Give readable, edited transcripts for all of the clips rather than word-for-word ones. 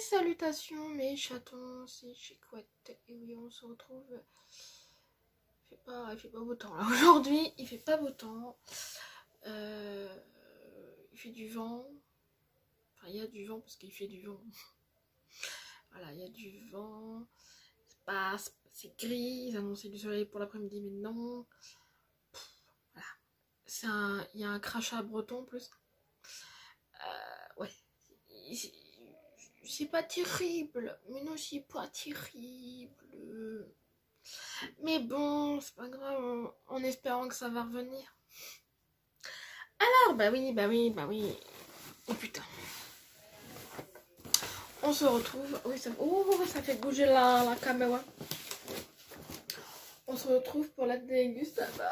salutations mes chatons, c'est Chicouette et oui on se retrouve. Il fait pas beau temps là aujourd'hui, il fait pas beau temps. Il fait du vent. Enfin il y a du vent parce qu'il fait du vent. Voilà, il y a du vent. C'est gris, ils annonçaient du soleil pour l'après-midi mais non. Voilà. Il y a un crachat breton en plus. Ouais. C'est pas terrible, mais non, c'est pas terrible. Mais bon, c'est pas grave, en espérant que ça va revenir. Alors, bah oui. Oh putain. On se retrouve. Oui, ça fait bouger la caméra. On se retrouve pour la dégustation.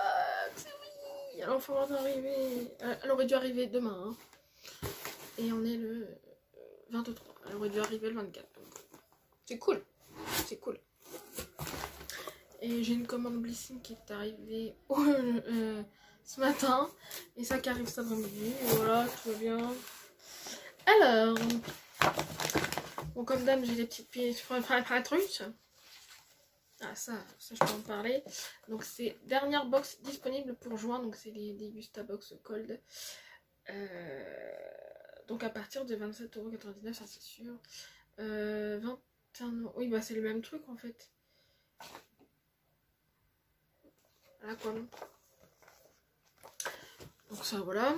Oui, l'enfant va arriver. Elle aurait dû arriver demain. Hein. Et on est le 23. Elle aurait dû arriver le 24. C'est cool. C'est cool. Et j'ai une commande Blissing qui est arrivée ce matin. Et ça qui arrive cet après-midi. Voilà, tout va bien. Alors, bon, comme d'hab, j'ai des petites pièces pour un truc. Ah, ça je peux en parler. Donc, c'est dernière box disponible pour juin. Donc, c'est les Degustabox Cold. Donc, à partir de 27,99€, ça c'est sûr. 21€. Oui, bah, c'est le même truc en fait. Voilà quoi. Donc ça voilà.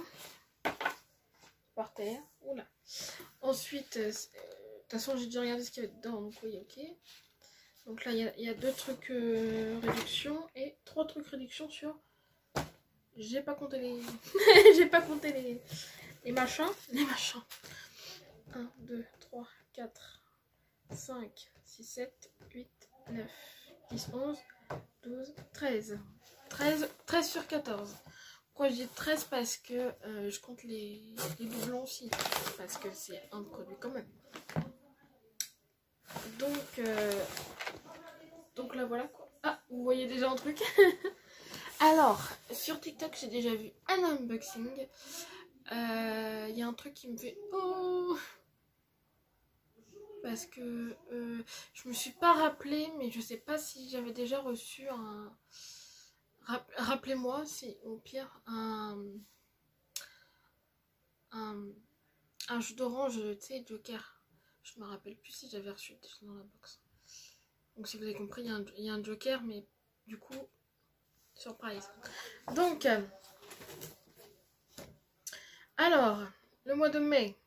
Par terre. Oula. Ensuite, de toute façon j'ai déjà regardé ce qu'il y avait dedans. Donc oui, ok. Donc là il y a 2 trucs réduction et 3 trucs réduction sur. J'ai pas compté les. J'ai pas compté les machins. Les machins. 1, 2, 3, 4, 5, 6, 7, 8, 9, 10, 11, 12, 13. 13 sur 14. Pourquoi je dis 13? Parce que je compte les doublons aussi. Parce que c'est un produit quand même. Donc là voilà quoi. Ah, vous voyez déjà un truc. Alors, sur TikTok j'ai déjà vu un unboxing. Il y a un truc qui me fait oh, parce que je me suis pas rappelé, mais je sais pas si j'avais déjà reçu un. Rappelez-moi si au pire un jus d'orange, tu sais, Joker. Je me rappelle plus si j'avais reçu dans la box. Donc si vous avez compris, il y a un Joker, mais du coup, surprise. Donc, alors, le mois de mai,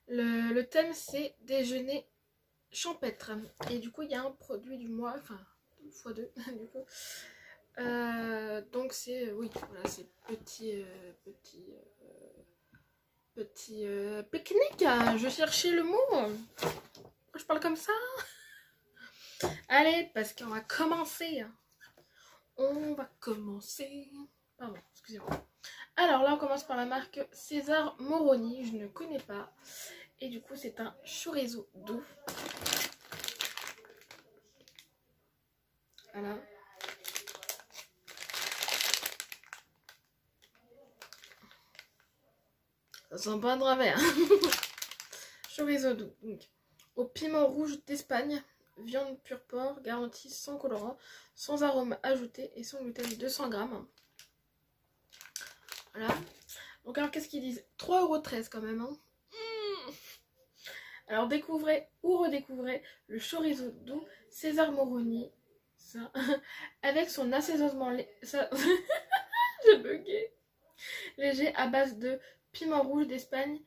le thème c'est déjeuner champêtre. Et du coup, il y a un produit du mois, enfin, x2, du coup. Donc c'est, oui, voilà, c'est petit pique-nique. Je cherchais le mot. Je parle comme ça. Allez, parce qu'on va commencer. On va commencer. Pardon, excusez-moi. Alors là, on commence par la marque César Moroni. Je ne connais pas. Et du coup, c'est un chorizo doux. Voilà. Ça sent pas un travers. Chorizo doux. Donc, au piment rouge d'Espagne. Viande pure porc, garantie sans colorant, sans arôme ajouté et sans gluten, 200 grammes. Voilà. Donc alors qu'est-ce qu'ils disent? 3,13 € quand même. Hein. Alors découvrez ou redécouvrez le chorizo doux César Moroni. Ça. Avec son assaisonnement j'ai bugué. Léger à base de piment rouge d'Espagne.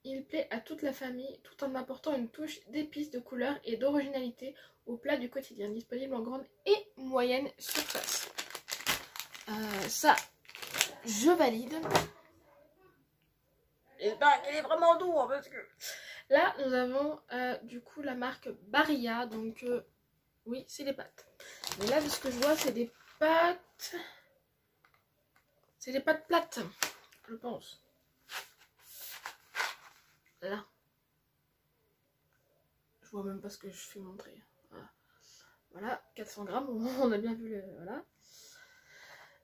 Il plaît à toute la famille tout en apportant une touche d'épices, de couleur et d'originalité au plat du quotidien. Disponible en grande et moyenne surface. Ça, je valide. J'espère qu'il est vraiment doux hein, parce que... Là, nous avons du coup la marque Barilla. Donc, oui, c'est des pâtes. Mais là, de ce que je vois, c'est des pâtes... C'est des pâtes plates, je pense. Là. Je vois même pas ce que je fais montrer. Voilà, 400 grammes, on a bien vu le... Voilà.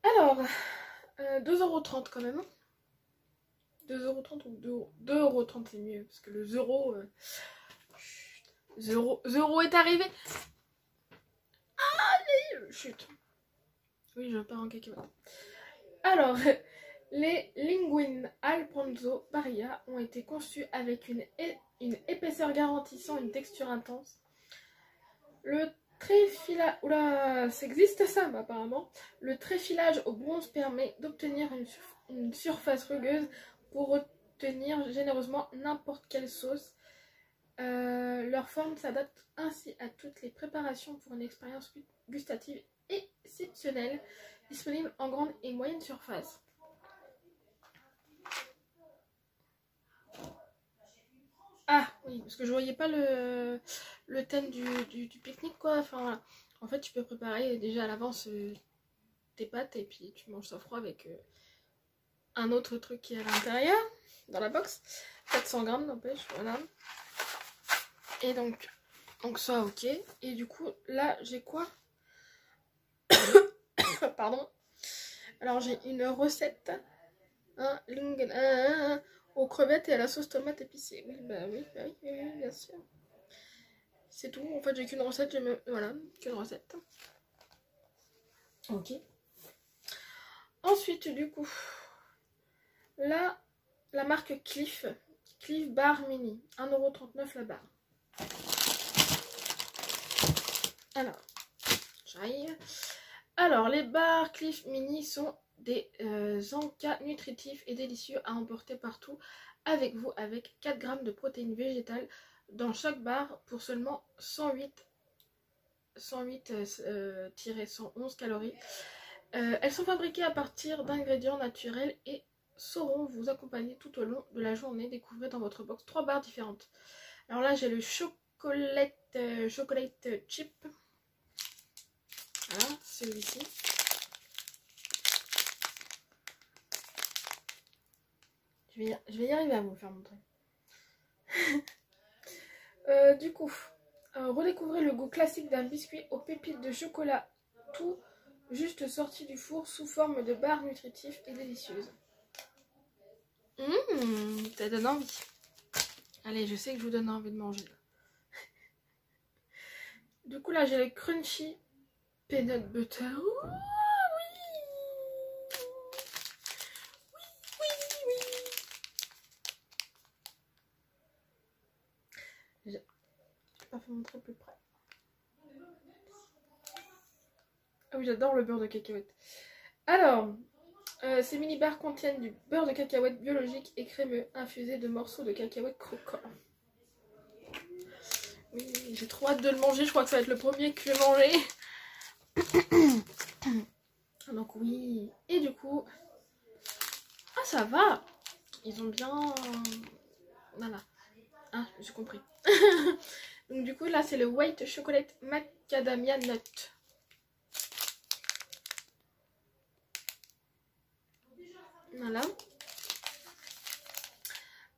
Alors, 2,30 € quand même. 2,30 € ou 2,30 € c'est mieux. Parce que le 0, Zoro est arrivé. Ah, chut. Oui, je pars en cacahuète. Alors, les Linguine Alpronzo Barilla ont été conçus avec une épaisseur garantissant une texture intense. Le tréfilage... Oula, ça existe ça, apparemment. Le tréfilage au bronze permet d'obtenir une surface rugueuse pour retenir généreusement n'importe quelle sauce. Leur forme s'adapte ainsi à toutes les préparations pour une expérience gustative exceptionnelle, disponible en grande et moyenne surface. Ah oui, parce que je voyais pas le thème du pique-nique quoi. Enfin voilà. En fait, tu peux préparer déjà à l'avance tes pâtes et puis tu manges ça froid avec un autre truc qui est à l'intérieur, dans la box. 400 grammes n'empêche, voilà. Et donc ça ok. Et du coup, là j'ai quoi? Pardon. Alors j'ai une recette. Aux crevettes et à la sauce tomate épicée. Oui, bien sûr. C'est tout. En fait, j'ai qu'une recette. Voilà, qu'une recette. Ok. Ensuite, du coup, là, la marque Cliff Bar Mini. 1,39 € la barre. Alors, j'arrive. Alors, les barres Cliff Mini sont des encas nutritifs et délicieux à emporter partout avec vous, avec 4 grammes de protéines végétales dans chaque barre pour seulement 108-111 calories. Elles sont fabriquées à partir d'ingrédients naturels et sauront vous accompagner tout au long de la journée. Découvrez dans votre box 3 barres différentes. Alors là, j'ai le chocolate chip. Voilà, celui-ci. Je vais y arriver à vous faire montrer. Du coup, redécouvrez le goût classique d'un biscuit aux pépites de chocolat tout juste sorti du four sous forme de barres nutritives et délicieuses. Ça donne envie. Allez, je sais que je vous donne envie de manger. Du coup, là, j'ai le crunchy peanut butter. Ouh, je vais pas vous montrer plus près. Ah oui, j'adore le beurre de cacahuète. Alors, ces mini-bars contiennent du beurre de cacahuète biologique et crémeux infusé de morceaux de cacahuète croquants. Oui, j'ai trop hâte de le manger. Je crois que ça va être le premier que je vais manger. Donc oui. Et du coup... Ah, ça va. Ils ont bien... Voilà. Ah, j'ai compris. Donc du coup, là, c'est le White Chocolate Macadamia Nut. Voilà.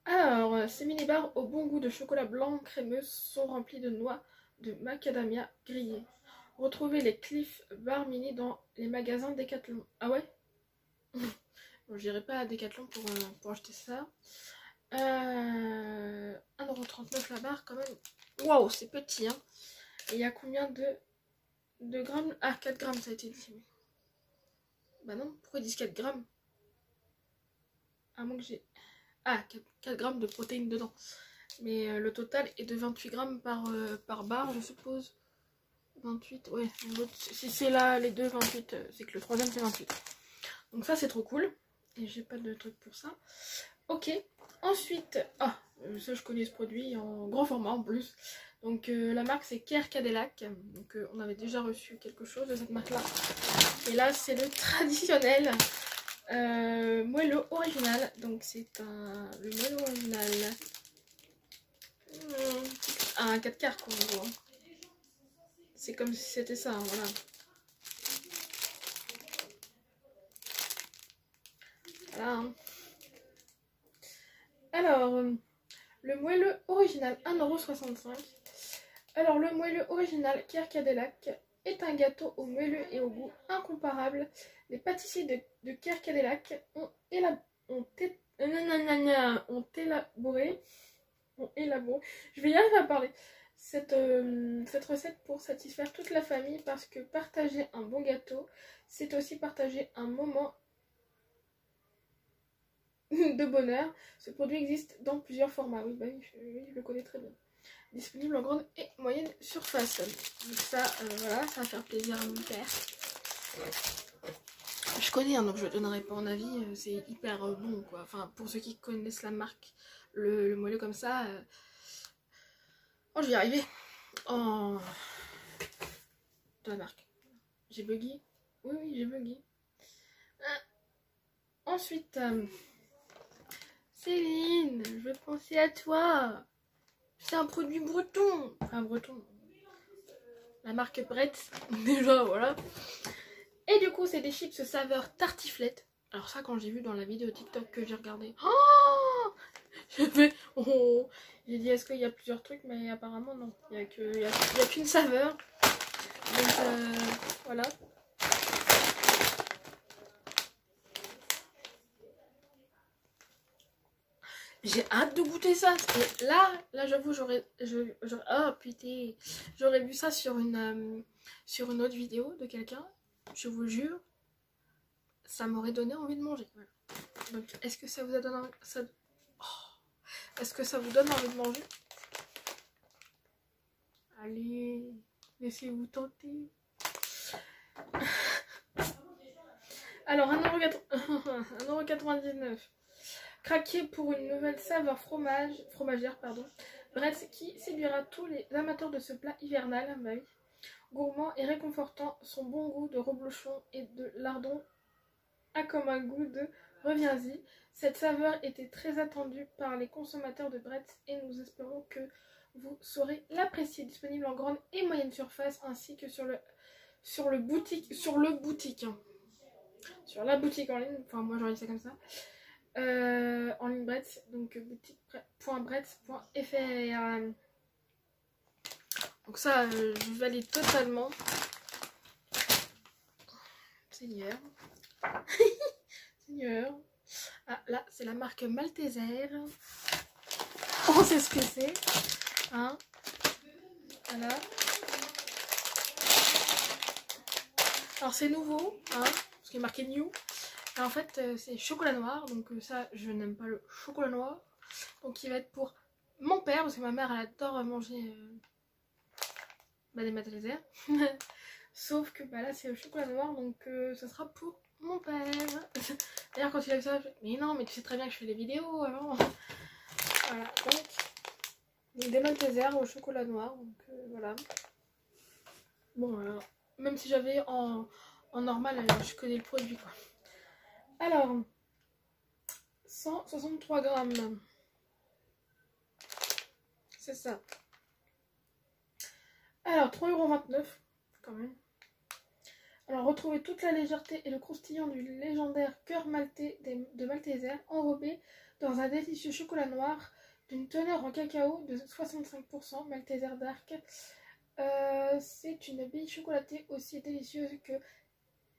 Alors, ces mini-bars au bon goût de chocolat blanc crémeux sont remplis de noix de macadamia grillées. Retrouvez les Cliff Bar Mini dans les magasins Decathlon. Ah ouais? Bon, j'irai pas à Decathlon pour acheter ça. 1,39 € la barre quand même. Waouh, c'est petit hein. Et il y a combien de grammes? Ah, 4 grammes ça a été dit. Bah non, pourquoi ils disent 4 grammes? À moins que j'ai... Ah, 4 grammes de protéines dedans. Mais le total est de 28 grammes par barre, je suppose. 28, ouais. Si c'est là les deux 28, c'est que le troisième c'est 28. Donc ça c'est trop cool. Et j'ai pas de truc pour ça. Ok. Ensuite, ça je connais ce produit en grand format en plus. Donc la marque c'est Care Cadillac. Donc on avait déjà reçu quelque chose de cette marque là. Et là c'est le traditionnel moelleux original. Donc c'est le moelleux original. Un 4 quarts quoi en gros. C'est comme si c'était ça, voilà. Voilà. Alors, le moelleux original, 1,65 €. Alors, le moelleux original Care Cadillac est un gâteau au moelleux et au goût incomparable. Les pâtissiers de Care Cadillac ont élaboré, je vais y arriver à parler, cette recette pour satisfaire toute la famille parce que partager un bon gâteau, c'est aussi partager un moment de bonheur. Ce produit existe dans plusieurs formats. Oui, bah oui, je le connais très bien. Disponible en grande et moyenne surface. Donc ça, voilà, ça va faire plaisir à mon père. Je connais, hein, donc je ne donnerai pas en avis. C'est hyper bon, quoi. Enfin, pour ceux qui connaissent la marque, le moelleux comme ça. Oh, je vais y arriver. Oh. De la marque. J'ai bugué. Oui, oui, j'ai bugué. Ensuite, Céline, je veux penser à toi. C'est un produit breton. Enfin, breton. La marque Bretz. Déjà, voilà. Et du coup, c'est des chips saveur tartiflette. Alors ça, quand j'ai vu dans la vidéo TikTok que j'ai regardé, oh, j'ai dit, est-ce qu'il y a plusieurs trucs? Mais apparemment, non. Il n'y a qu'une saveur. Donc, voilà. J'ai hâte de goûter ça. Et là j'avoue, oh putain, j'aurais vu ça sur une autre vidéo de quelqu'un. Je vous jure, ça m'aurait donné envie de manger. Voilà. Donc, est-ce que ça vous a donné est-ce que ça vous donne envie de manger? Allez, laissez-vous tenter. Alors, 1,99 €. Craquer pour une nouvelle saveur fromagère, Bretz qui séduira tous les amateurs de ce plat hivernal. Bah oui. Gourmand et réconfortant, son bon goût de reblochon et de lardon a comme un goût de reviens-y. Cette saveur était très attendue par les consommateurs de Bretz et nous espérons que vous saurez l'apprécier. Disponible en grande et moyenne surface ainsi que sur la boutique en ligne. Enfin, moi j'aurais dit ça comme ça. En ligne Bretz, donc boutique.bretz.fr. Donc ça, je valide totalement. Seigneur. Seigneur. Ah, là, c'est la marque Malteser. On sait ce que c'est. Hein, voilà. Alors c'est nouveau, hein, parce qu'il est marqué New. Et en fait, c'est chocolat noir. Donc ça, je n'aime pas le chocolat noir. Donc il va être pour mon père, parce que ma mère, elle adore manger des Malteser. Sauf que là, c'est le chocolat noir. Donc ça sera pour mon père. D'ailleurs, quand il a vu ça, je... mais non, mais tu sais très bien que je fais des vidéos avant. Voilà, donc des Malteser au chocolat noir. Donc voilà. Bon, même si j'avais en normal, je connais le produit, quoi. Alors, 163 grammes. C'est ça. Alors, 3,29 € quand même. Alors, retrouvez toute la légèreté et le croustillant du légendaire cœur maltais de Malteser, enrobé dans un délicieux chocolat noir d'une teneur en cacao de 65%. Malteser Dark. C'est une bille chocolatée aussi délicieuse que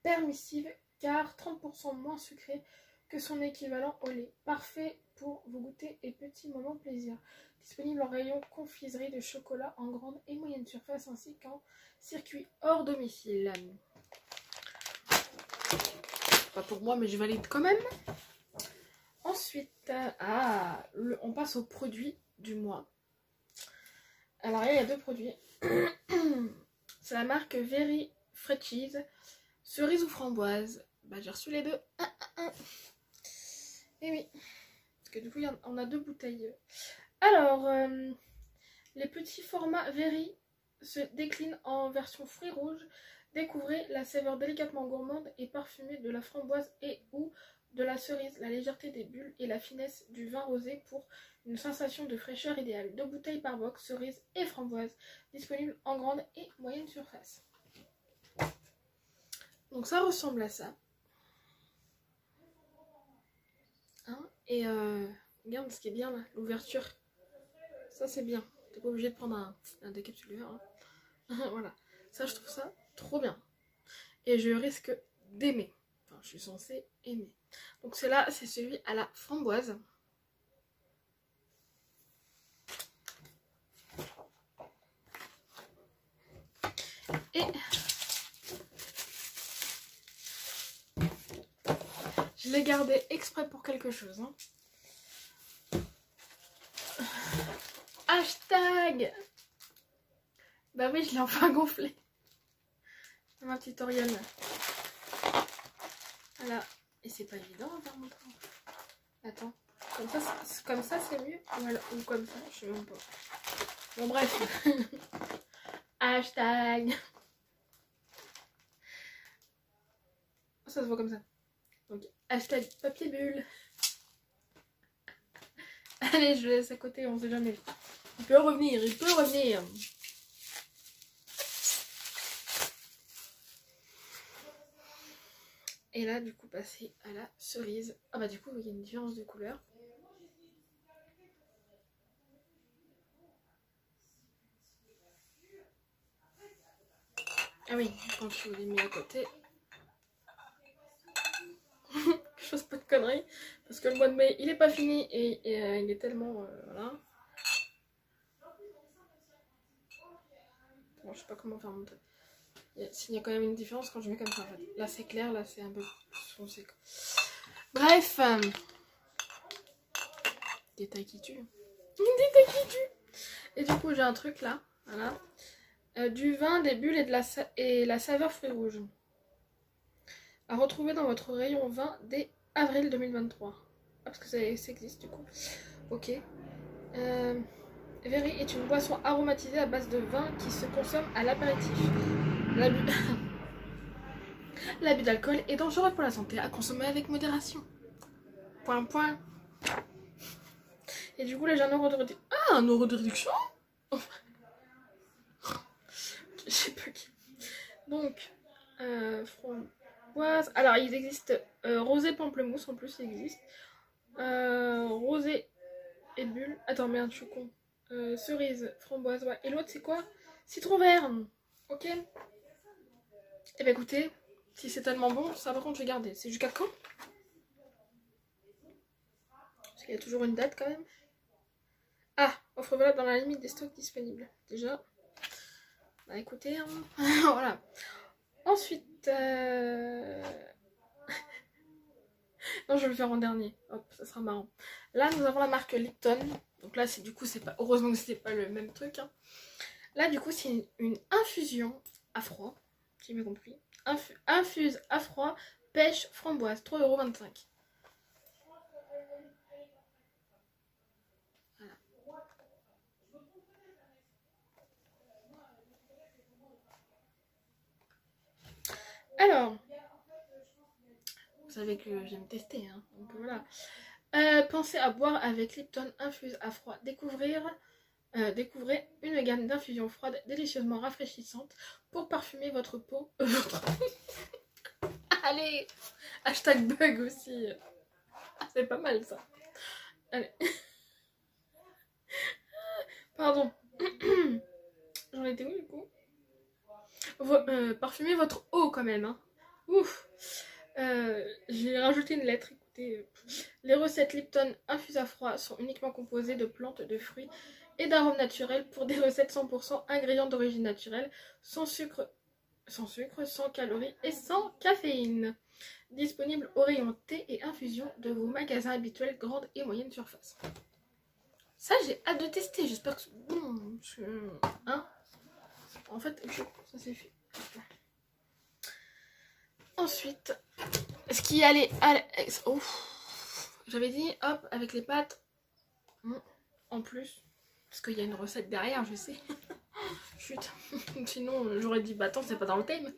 permissive, car 30% moins sucrée que son équivalent au lait. Parfait pour vos goûters et petits moments plaisir. Disponible en rayon confiserie de chocolat en grande et moyenne surface ainsi qu'en circuit hors domicile. Pas pour moi, mais je valide quand même. Ensuite, on passe aux produits du mois. Alors, il y a deux produits. C'est la marque Very Fresh Cheese, cerise ou framboise. J'ai reçu les deux. Et oui, parce que du coup, on a deux bouteilles. Alors, les petits formats Very se déclinent en version fruits rouges. Découvrez la saveur délicatement gourmande et parfumée de la framboise et ou de la cerise, la légèreté des bulles et la finesse du vin rosé pour une sensation de fraîcheur idéale. 2 bouteilles par box, cerise et framboise, disponibles en grande et moyenne surface. Donc ça ressemble à ça. Hein, et regarde ce qui est bien là, l'ouverture. Ça c'est bien. T'es pas obligé de prendre un décapsuleur. Hein. Voilà. Ça, je trouve ça trop bien. Et je risque d'aimer. Enfin, je suis censée aimer. Donc celui-là, c'est celui à la framboise. Et je l'ai gardé exprès pour quelque chose. Hein. Hashtag. Bah oui, je l'ai enfin gonflé. Un tutoriel. Voilà. Et c'est pas évident à faire mon temps. Attends. Comme ça c'est mieux. Voilà. Ou comme ça, je sais même pas. Bon bref. Hashtag. Ça se voit comme ça. Donc, hashtag papier bulle. Allez, je le laisse à côté, on sait jamais. Il peut revenir, il peut revenir. Et là, du coup, passer à la cerise. Ah bah du coup, il y a une différence de couleur. Ah oui, quand tu les mets à côté. Je fasse pas de conneries. Parce que le mois de mai, il est pas fini et il est tellement... voilà. Bon, je sais pas comment faire mon truc. Il y a quand même une différence quand je mets comme ça en fait. Là c'est clair, là c'est un peu plus foncé. Bref. Détail qui tue. Détail qui tue. Et du coup j'ai un truc là. Voilà. Du vin, des bulles et la saveur fruits rouges. À retrouver dans votre rayon vin dès avril 2023. Ah parce que ça existe du coup. Ok. Very est une boisson aromatisée à base de vin qui se consomme à l'apéritif. L'abus d'alcool est dangereux pour la santé, à consommer avec modération. Point point. Et du coup là j'ai un euro de réduction. Ah, un euro de réduction. Je sais pas qui. Donc, framboise. Alors il existe rosé pamplemousse en plus, il existe. Rosé et bulle. Attends merde, je suis con. Cerise, framboise, ouais. Et l'autre c'est quoi? Citron vert. Ok. Et bah écoutez, si c'est tellement bon, ça par contre je vais garder. C'est jusqu'à quand? Parce qu'il y a toujours une date quand même. Ah, offre valable dans la limite des stocks disponibles. Déjà. Bah écoutez, hein. Voilà. Ensuite, non, je vais le faire en dernier. Hop, ça sera marrant. Là, nous avons la marque Lipton. Donc là, c'est du coup, c'est pas. Heureusement que c'était pas le même truc. Hein. Là, du coup, c'est une infusion à froid. Si j'ai bien compris. Infuse à froid, pêche, framboise, 3,25 €. Voilà. Alors, vous savez que j'aime tester, hein. Donc voilà. Pensez à boire avec Lipton infuse à froid. Découvrez une gamme d'infusions froides délicieusement rafraîchissantes pour parfumer votre peau. Allez, hashtag bug aussi. C'est pas mal ça. Allez. Pardon. J'en étais où du coup? Parfumez votre eau quand même. Hein. Ouf. J'ai rajouté une lettre. Écoutez, les recettes Lipton infusées à froid sont uniquement composées de plantes, de fruits et d'arômes naturels pour des recettes 100% ingrédients d'origine naturelle, sans sucre, sans calories et sans caféine. Disponible au rayon thé et infusion de vos magasins habituels grande et moyenne surface. Ça, j'ai hâte de tester. J'espère que c'est bon. Hein? En fait, ça c'est fait. Ensuite, ce qui allait... Oh, j'avais dit, hop, avec les pâtes. En plus. Parce qu'il y a une recette derrière, je sais. Chut. Sinon, j'aurais dit, bah attends, c'est pas dans le thème.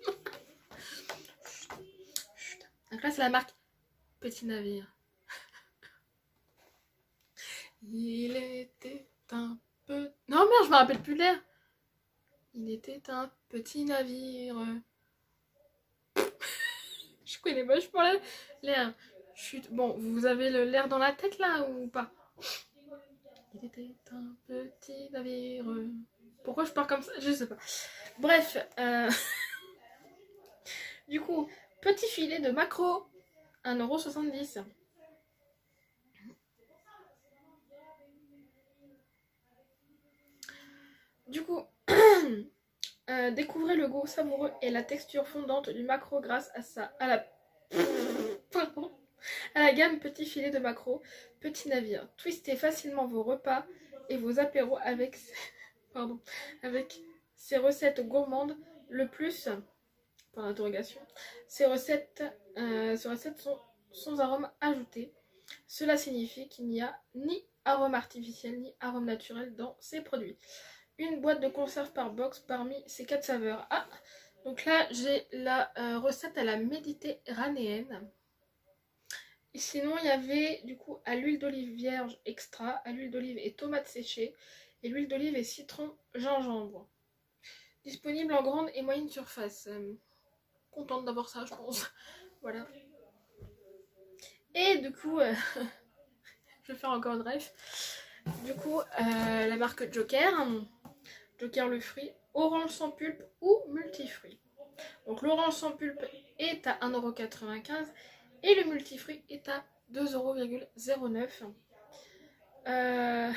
Donc là, c'est la marque Petit Navire. Il était un peu... Non, merde, je me rappelle plus l'air. Il était un petit navire. Je connais pas, je parlais l'air. Chut. Bon, vous avez l'air dans la tête là ou pas? Il était un petit navire. Pourquoi je pars comme ça? Je sais pas. Bref. Du coup, petit filet de maquereau. 1,70 €. Du coup, Découvrez le goût savoureux et la texture fondante du maquereau grâce à la pardon, à la gamme petit filet de maquereau, petit navire. Twistez facilement vos repas et vos apéros avec, pardon, avec ces recettes gourmandes. Le plus, point d'interrogation, ces recettes sont sans arôme ajouté. Cela signifie qu'il n'y a ni arôme artificiel ni arôme naturel dans ces produits. Une boîte de conserve par box parmi ces 4 saveurs. Ah, donc là j'ai la recette à la méditerranéenne. Et sinon il y avait du coup à l'huile d'olive vierge extra, à l'huile d'olive et tomates séchées, et l'huile d'olive et citron gingembre. Disponible en grande et moyenne surface. Contente d'avoir ça, je pense. Voilà. Et du coup, je vais faire encore une ref. Du coup, la marque Joker, Joker le fruit, orange sans pulpe ou multifruit. Donc l'orange sans pulpe est à 1,95 € et le multifruit est à 2,09 €.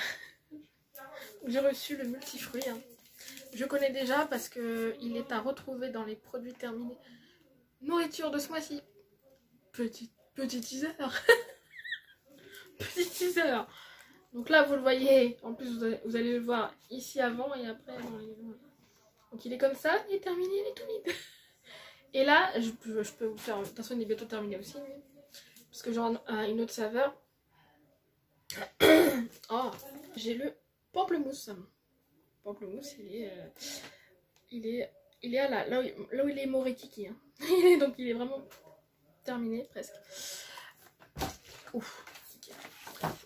J'ai reçu le multifruit. Je connais déjà parce qu'il est à retrouver dans les produits terminés. Nourriture de ce mois-ci. Petit teaser. Petit teaser. Donc là, vous le voyez. En plus, vous allez le voir ici avant et après. Donc il est comme ça. Il est terminé, il est tout vide. Et là, je peux vous faire... De toute façon, il est bientôt terminé aussi. Parce que j'aurai une autre saveur. Oh, j'ai le pamplemousse. Pamplemousse, il est à là où il est Morikiki. Hein. Donc il est vraiment terminé presque. Ouf. Okay.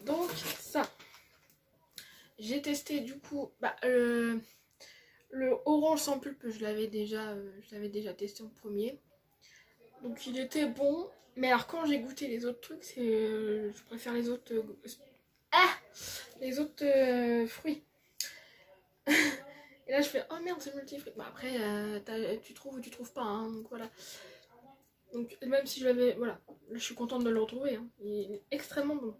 Donc ça, j'ai testé du coup le orange sans pulpe, je l'avais déjà testé en premier. Donc il était bon, mais alors quand j'ai goûté les autres trucs, je préfère les autres fruits. Et là je fais oh merde, c'est multifruit. Bon après tu trouves ou tu trouves pas, hein, donc voilà. Donc même si je l'avais, voilà, là, je suis contente de le retrouver, hein. Il est extrêmement bon.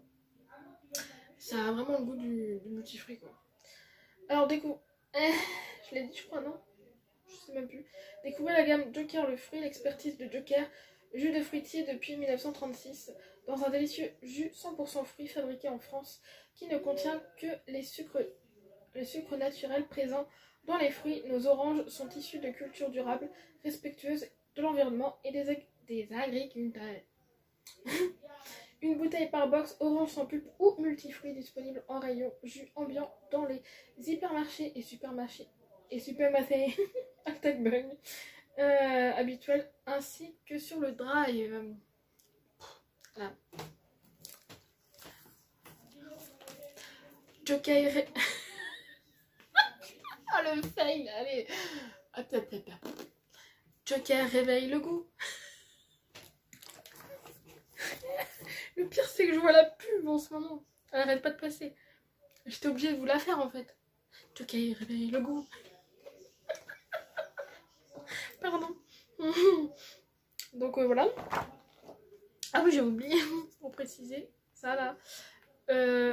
Ça a vraiment le goût du multifruit quoi. Alors je l'ai dit je crois, non? Je sais même plus. Découvrez la gamme Joker le fruit, l'expertise de Joker, jus de fruitier depuis 1936, dans un délicieux jus 100% fruits fabriqué en France, qui ne contient que les sucres naturels présents dans les fruits. Nos oranges sont issues de cultures durables, respectueuses de l'environnement et des agriculteurs. Une bouteille par box, orange sans pulpe ou multifruits, disponible en rayon jus ambiant dans les hypermarchés et supermarchés Attack Bug habituels, ainsi que sur le drive. Voilà. Joker. Ah le fail, allez. Joker réveille le goût. Le pire c'est que je vois la pub en ce moment. Elle arrête pas de passer. J'étais obligée de vous la faire en fait. Joker réveille le goût. Pardon. Donc voilà. Ah oui, j'ai oublié pour préciser ça là.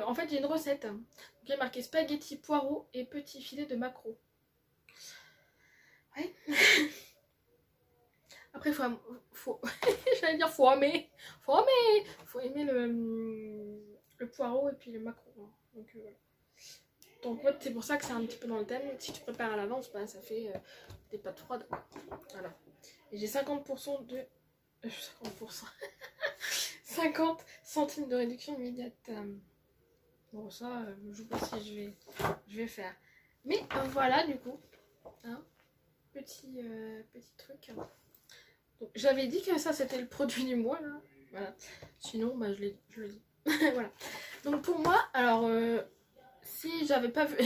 En fait j'ai une recette. Il y a marqué spaghetti poireaux et petits filets de maquereau. Ouais. Après faut j'allais dire faut aimer le poireau et puis le maquereau. Donc voilà. Donc ouais, c'est pour ça que c'est un petit peu dans le thème. Si tu prépares à l'avance, bah, ça fait des pâtes froides. Voilà. Et j'ai 50% de 50% 50 centimes de réduction immédiate. Bon ça, je sais pas si je vais faire. Mais voilà du coup, hein, petit truc. J'avais dit que ça c'était le produit du mois là. Voilà. Sinon bah je l'ai dit. Voilà. Donc pour moi, alors si j'avais pas vu,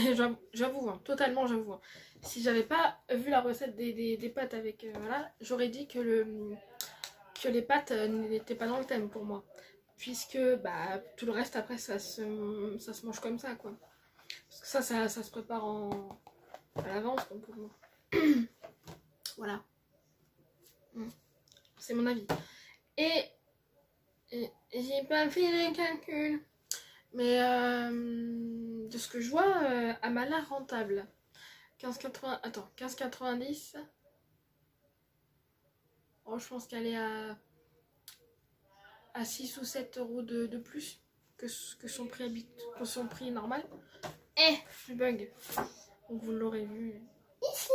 j'avoue, hein, totalement j'avoue, hein, si j'avais pas vu la recette des pâtes avec voilà, j'aurais dit que les pâtes n'étaient pas dans le thème pour moi, puisque bah tout le reste après ça se mange comme ça quoi, parce que ça se prépare à l'avance donc voilà, c'est mon avis. Et j'ai pas fait les calculs, mais de ce que je vois, à ma l'air rentable. 15,80. Attends, 15,90. Oh, je pense qu'elle est à 6 ou 7 euros de plus que son prix que son prix normal. Je bug. Donc vous l'aurez vu ici.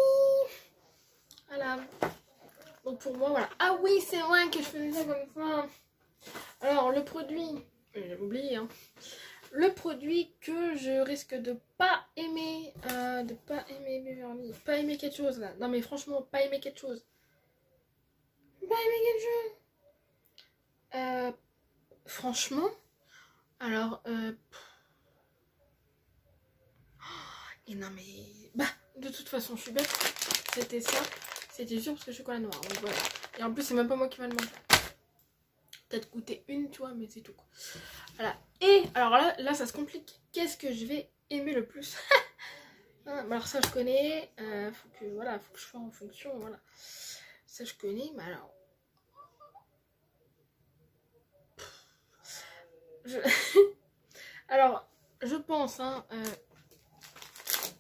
Voilà. Donc pour moi, voilà. Ah oui, c'est vrai que je faisais ça comme ça. Alors le produit, j'ai oublié, hein. Le produit que je risque de pas aimer, Beverly, pas aimer quelque chose là. Non mais franchement, pas aimer quelque chose. Pas aimer quelque chose. Franchement, alors, et non mais, bah, de toute façon, je suis bête. C'était ça, c'était sûr parce que je suis chocolat noir. Donc voilà. Et en plus, c'est même pas moi qui va le manger. Peut-être goûter une, tu vois, mais c'est tout quoi. Voilà. Et alors là ça se complique. Qu'est-ce que je vais aimer le plus? Alors ça je connais. Faut que je fasse en fonction. Voilà. Ça je connais, mais alors. Alors, je pense, hein.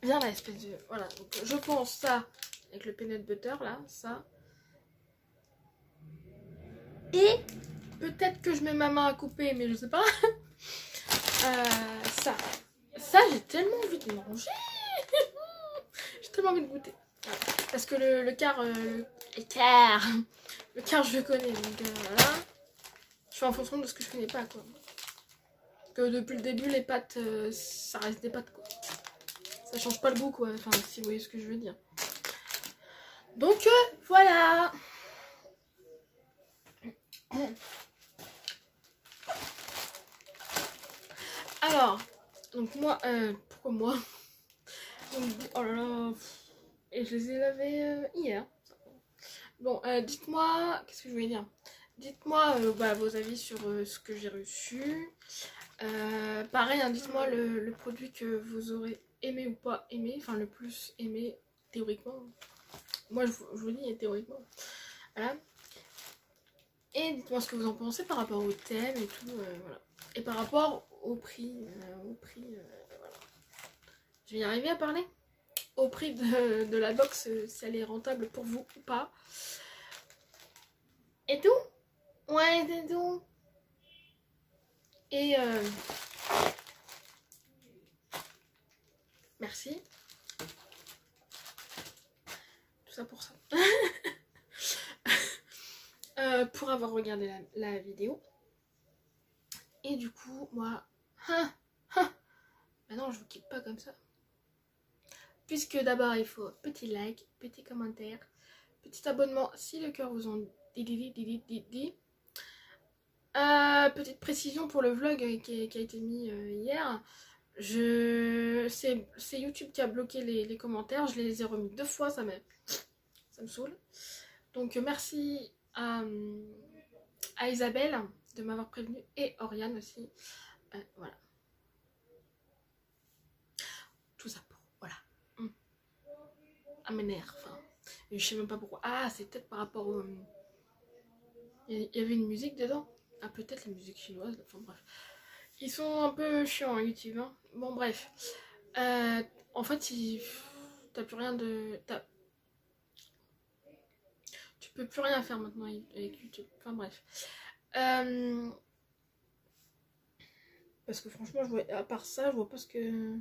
Viens là, espèce de. Voilà. Donc, je pense ça avec le peanut butter là, ça. Et peut-être que je mets ma main à couper, mais je sais pas. Ça j'ai tellement envie de manger. J'ai tellement envie de goûter. Voilà. Parce que le quart, le quart je le connais. Donc voilà. Je fais en fonction de ce que je connais pas quoi. Parce que depuis le début les pâtes, ça reste des pâtes quoi. Ça change pas le goût quoi. Enfin si vous voyez ce que je veux dire. Donc voilà. Alors, donc moi, pourquoi moi? Donc, oh là là, et je les ai lavés hier. Bon, dites-moi, qu'est-ce que je voulais dire? Dites-moi vos avis sur ce que j'ai reçu. Pareil, hein, dites-moi le produit que vous aurez aimé ou pas aimé, enfin le plus aimé théoriquement. Moi, je vous dis théoriquement. Voilà. Et dites-moi ce que vous en pensez par rapport au thème et tout, voilà. Et par rapport au prix, voilà. Je vais y arriver à parler. Au prix de la box, si elle est rentable pour vous ou pas. Et tout. Ouais, c'est tout. Et merci. Tout ça pour ça. Pour avoir regardé la vidéo. Et du coup, moi... Bah non, je vous quitte pas comme ça. Puisque d'abord, il faut petit like, petit commentaire, petit abonnement si le cœur vous en dit. Petite précision pour le vlog qui a été mis hier. C'est YouTube qui a bloqué les commentaires. Je les ai remis 2 fois, ça me saoule. Donc merci à Isabelle de m'avoir prévenu et Oriane aussi. Voilà. Tout ça pour... Voilà. À mes nerfs. Enfin, je sais même pas pourquoi. Ah, c'est peut-être par rapport au... Il y avait une musique dedans. Ah, peut-être la musique chinoise. Enfin bref. Ils sont un peu chiants hein, YouTube. Hein. Bon bref. En fait, t'as plus rien de... Tu peux plus rien faire maintenant avec YouTube. Enfin bref. Parce que franchement, à part ça, je vois pas ce que...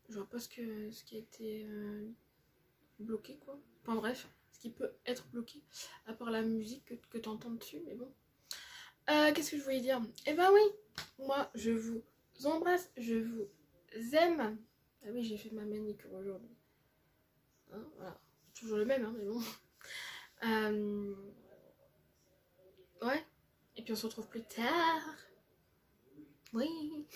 Je vois pas ce qui a été bloqué quoi. Enfin bref, ce qui peut être bloqué. À part la musique que tu entends dessus, mais bon. Qu'est-ce que je voulais dire? Eh ben oui, moi je vous embrasse, je vous aime. Ah oui, j'ai fait ma manicure aujourd'hui. Hein, voilà. Toujours le même, hein, mais bon. Ouais. Et puis on se retrouve plus tard. Oui.